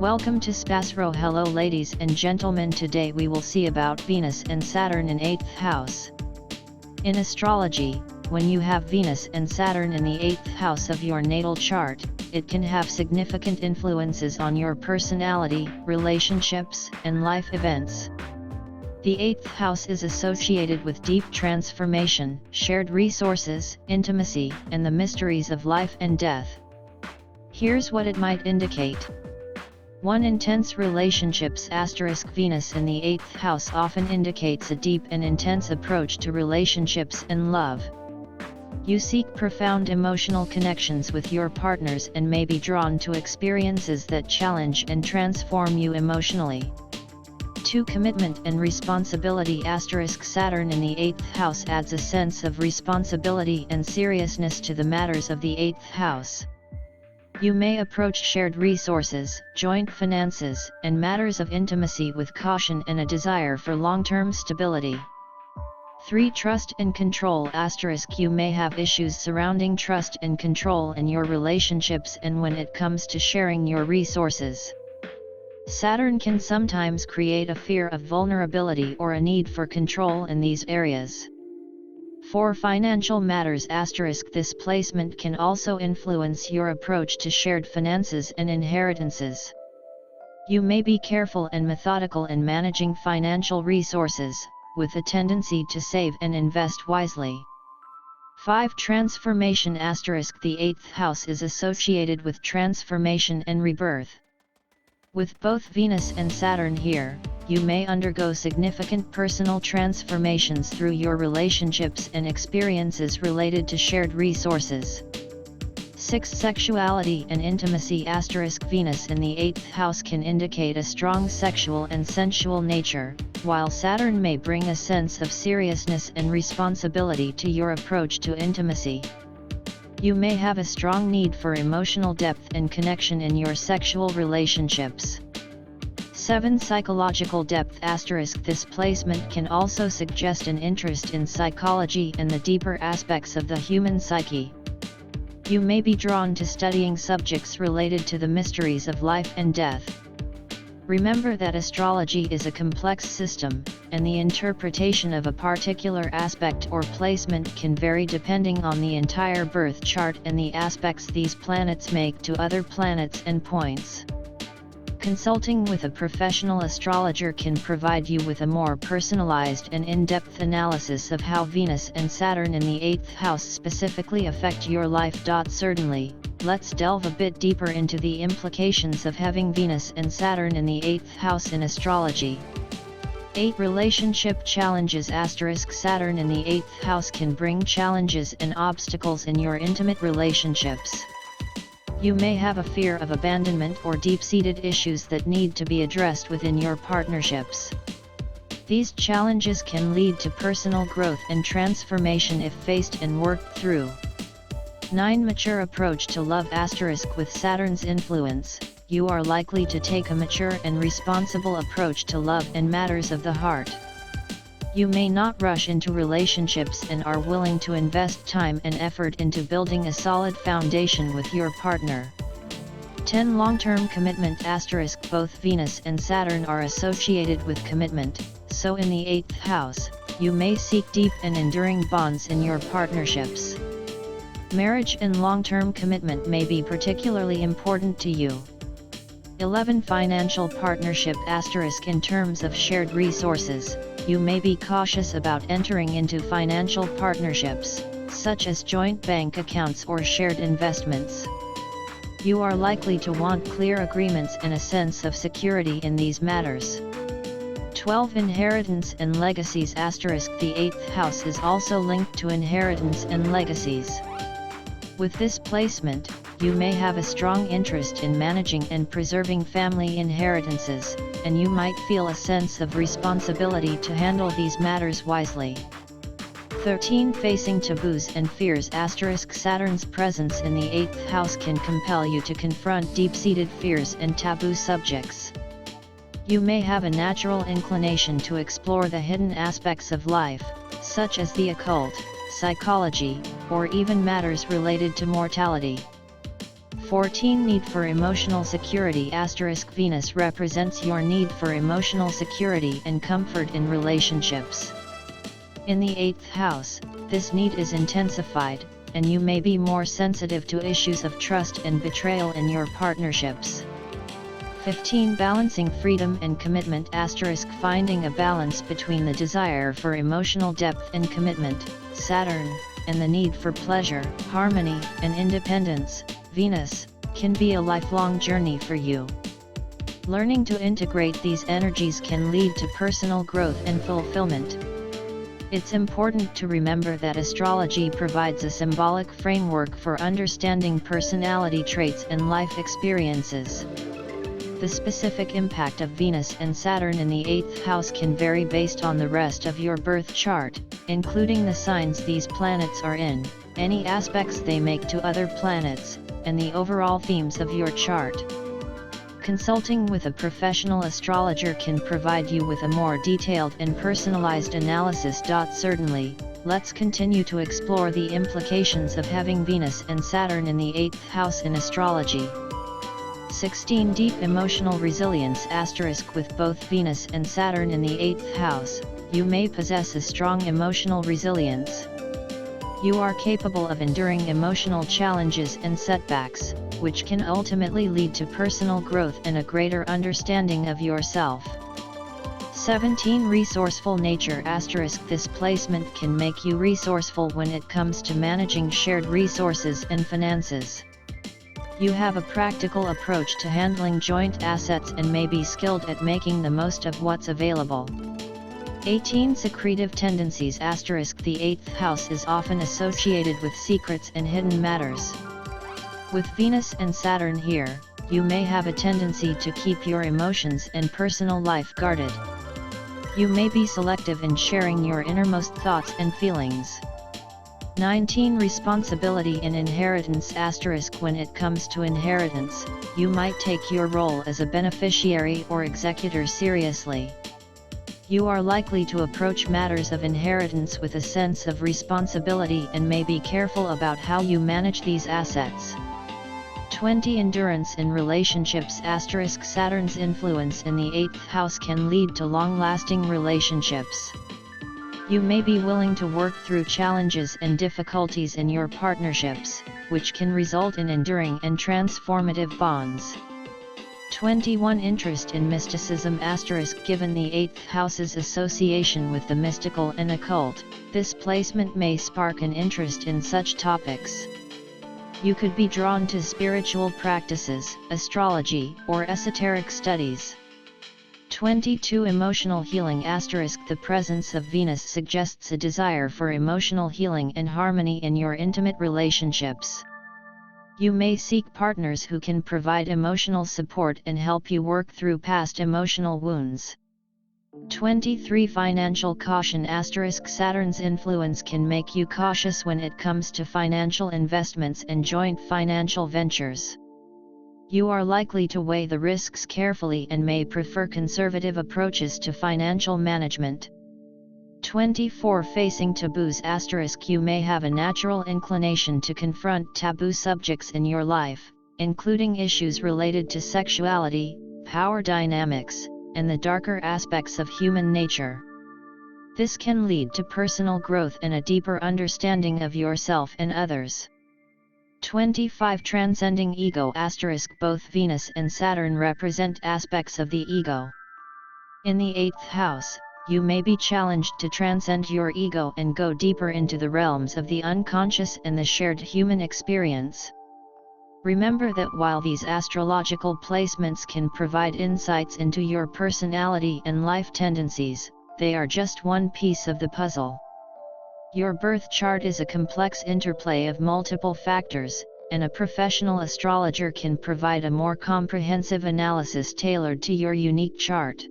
Welcome to SPASRO. Hello ladies and gentlemen, today we will see about Venus and Saturn in 8th house. In astrology, when you have Venus and Saturn in the 8th house of your natal chart, it can have significant influences on your personality, relationships, and life events. The 8th house is associated with deep transformation, shared resources, intimacy, and the mysteries of life and death. Here's what it might indicate. 1. Intense relationships. Venus in the 8th house often indicates a deep and intense approach to relationships and love. You seek profound emotional connections with your partners and may be drawn to experiences that challenge and transform you emotionally. 2. Commitment and responsibility. Saturn in the 8th house adds a sense of responsibility and seriousness to the matters of the 8th house. You may approach shared resources, joint finances, and matters of intimacy with caution and a desire for long-term stability. 3. Trust and control. You may have issues surrounding trust and control in your relationships and when it comes to sharing your resources. Saturn can sometimes create a fear of vulnerability or a need for control in these areas. 4. Financial matters. This placement can also influence your approach to shared finances and inheritances. You may be careful and methodical in managing financial resources, with a tendency to save and invest wisely. 5. Transformation. The 8th house is associated with transformation and rebirth. With both Venus and Saturn here, you may undergo significant personal transformations through your relationships and experiences related to shared resources. 6. Sexuality and intimacy. Venus in the 8th house can indicate a strong sexual and sensual nature, while Saturn may bring a sense of seriousness and responsibility to your approach to intimacy. You may have a strong need for emotional depth and connection in your sexual relationships. 7. Psychological depth. This placement can also suggest an interest in psychology and the deeper aspects of the human psyche. You may be drawn to studying subjects related to the mysteries of life and death. Remember that astrology is a complex system, and the interpretation of a particular aspect or placement can vary depending on the entire birth chart and the aspects these planets make to other planets and points. Consulting with a professional astrologer can provide you with a more personalized and in-depth analysis of how Venus and Saturn in the 8th house specifically affect your life. Certainly, let's delve a bit deeper into the implications of having Venus and Saturn in the 8th house in astrology. 8. Relationship challenges. Saturn in the 8th house can bring challenges and obstacles in your intimate relationships. You may have a fear of abandonment or deep-seated issues that need to be addressed within your partnerships. These challenges can lead to personal growth and transformation if faced and worked through. 9. Mature approach to love. With Saturn's influence, you are likely to take a mature and responsible approach to love and matters of the heart. You may not rush into relationships and are willing to invest time and effort into building a solid foundation with your partner. 10. Long-term commitment. Both Venus and Saturn are associated with commitment, so in the 8th house, you may seek deep and enduring bonds in your partnerships. Marriage and long-term commitment may be particularly important to you. 11. Financial partnership. In terms of shared resources, you may be cautious about entering into financial partnerships, such as joint bank accounts or shared investments. You are likely to want clear agreements and a sense of security in these matters. 12. Inheritance and legacies. The 8th house is also linked to inheritance and legacies. With this placement, you may have a strong interest in managing and preserving family inheritances, and you might feel a sense of responsibility to handle these matters wisely. 13. Facing taboos and fears. Saturn's presence in the 8th house can compel you to confront deep-seated fears and taboo subjects. You may have a natural inclination to explore the hidden aspects of life, such as the occult, psychology, or even matters related to mortality. 14 Need for emotional security * Venus represents your need for emotional security and comfort in relationships. In the 8th house, this need is intensified, and you may be more sensitive to issues of trust and betrayal in your partnerships. 15 Balancing freedom and commitment * Finding a balance between the desire for emotional depth and commitment, Saturn, and the need for pleasure, harmony, and independence, Venus, can be a lifelong journey for you. Learning to integrate these energies can lead to personal growth and fulfillment. It's important to remember that astrology provides a symbolic framework for understanding personality traits and life experiences. The specific impact of Venus and Saturn in the 8th house can vary based on the rest of your birth chart, including the signs these planets are in, any aspects they make to other planets, and the overall themes of your chart. Consulting with a professional astrologer can provide you with a more detailed and personalized analysis. Certainly, let's continue to explore the implications of having Venus and Saturn in the 8th house in astrology. 16 Deep emotional resilience * With both Venus and Saturn in the 8th house, you may possess a strong emotional resilience. You are capable of enduring emotional challenges and setbacks, which can ultimately lead to personal growth and a greater understanding of yourself. 17 Resourceful nature * This placement can make you resourceful when it comes to managing shared resources and finances. You have a practical approach to handling joint assets and may be skilled at making the most of what's available. 18 Secretive tendencies * The 8th house is often associated with secrets and hidden matters. With Venus and Saturn here, you may have a tendency to keep your emotions and personal life guarded. You may be selective in sharing your innermost thoughts and feelings. 19 Responsibility in inheritance * When it comes to inheritance, you might take your role as a beneficiary or executor seriously. You are likely to approach matters of inheritance with a sense of responsibility and may be careful about how you manage these assets. 20 Endurance in relationships * Saturn's influence in the 8th house can lead to long-lasting relationships. You may be willing to work through challenges and difficulties in your partnerships, which can result in enduring and transformative bonds. 21 Interest in mysticism * Given the 8th house's association with the mystical and occult, this placement may spark an interest in such topics. You could be drawn to spiritual practices, astrology, or esoteric studies. 22 Emotional healing * The presence of Venus suggests a desire for emotional healing and harmony in your intimate relationships. You may seek partners who can provide emotional support and help you work through past emotional wounds. 23 Financial caution * Saturn's influence can make you cautious when it comes to financial investments and joint financial ventures. You are likely to weigh the risks carefully and may prefer conservative approaches to financial management. 24 Facing taboos * You may have a natural inclination to confront taboo subjects in your life, including issues related to sexuality, power dynamics, and the darker aspects of human nature. This can lead to personal growth and a deeper understanding of yourself and others. 25 Transcending ego * Both Venus and Saturn represent aspects of the ego. In the 8th house, you may be challenged to transcend your ego and go deeper into the realms of the unconscious and the shared human experience. Remember that while these astrological placements can provide insights into your personality and life tendencies, they are just one piece of the puzzle. Your birth chart is a complex interplay of multiple factors, and a professional astrologer can provide a more comprehensive analysis tailored to your unique chart.